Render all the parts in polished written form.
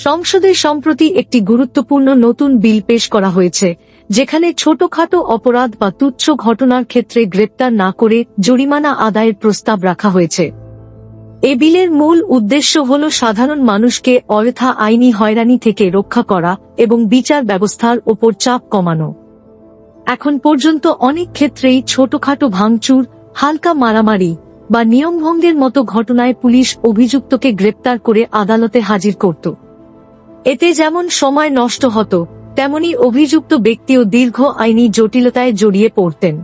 সংসদে সম্প্রতি একটি গুরুত্বপূর্ণ নতুন বিল পেশ করা হয়েছে, যেখানে ছোটখাটো অপরাধ বা তুচ্ছ ঘটনার ক্ষেত্রে গ্রেপ্তার না করে জরিমানা আদায়ের প্রস্তাব রাখা হয়েছে। এ বিলের মূল উদ্দেশ্য হল সাধারণ মানুষকে অযথা আইনি হয়রানি থেকে রক্ষা করা এবং বিচার ব্যবস্থার ওপর চাপ কমানো। এখন পর্যন্ত অনেক ক্ষেত্রেই ছোটখাটো ভাঙচুর, হালকা মারামারি বা নিয়মভঙ্গের মতো ঘটনায় পুলিশ অভিযুক্তকে গ্রেপ্তার করে আদালতে হাজির করত। এতে যেমন সময় নষ্ট হতো, তেমনি অভিযুক্ত ব্যক্তিও দীর্ঘ আইনি জটিলতায় জড়িয়ে পড়তেন।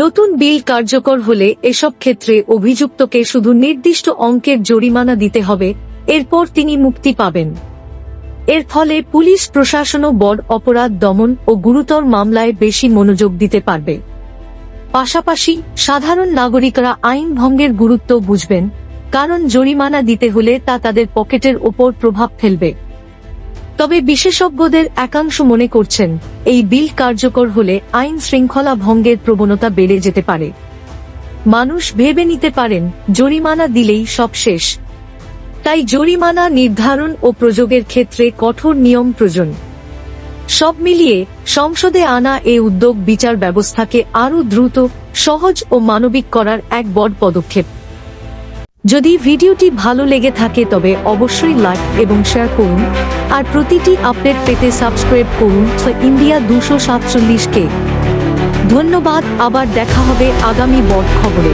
নতুন বিল কার্যকর হলে এসব ক্ষেত্রে অভিযুক্তকে শুধু নির্দিষ্ট অঙ্কের জরিমানা দিতে হবে, এরপর তিনি মুক্তি পাবেন। এর ফলে পুলিশ প্রশাসনও বড় অপরাধ দমন ও গুরুতর মামলায় বেশি মনোযোগ দিতে পারবে। পাশাপাশি সাধারণ নাগরিকরা আইন ভঙ্গের গুরুত্ব বুঝবেন, কারণ জরিমানা দিতে হলে তা তাদের পকেটের ওপর প্রভাব ফেলবে। তবে বিশেষজ্ঞদের একাংশ মনে করছেন, এই বিল কার্যকর হলে আইন শৃঙ্খলা ভঙ্গের প্রবণতা বেড়ে যেতে পারে। মানুষ ভেবে নিতে পারেন জরিমানা দিলেই সব শেষ। তাই জরিমানা নির্ধারণ ও প্রয়োগের ক্ষেত্রে কঠোর নিয়ম প্রয়োজন। সব মিলিয়ে সংসদে আনা এ উদ্যোগ বিচার ব্যবস্থাকে আরও দ্রুত, সহজ ও মানবিক করার এক বড় পদক্ষেপ। যদি ভিডিওটি ভালো লেগে থাকে তবে অবশ্যই লাইক এবং শেয়ার করুন, আর প্রতিটি আপডেট পেতে সাবস্ক্রাইব করুন ইন্ডিয়া 247 কে। ধন্যবাদ, আবার দেখা হবে আগামী বড় খবরে।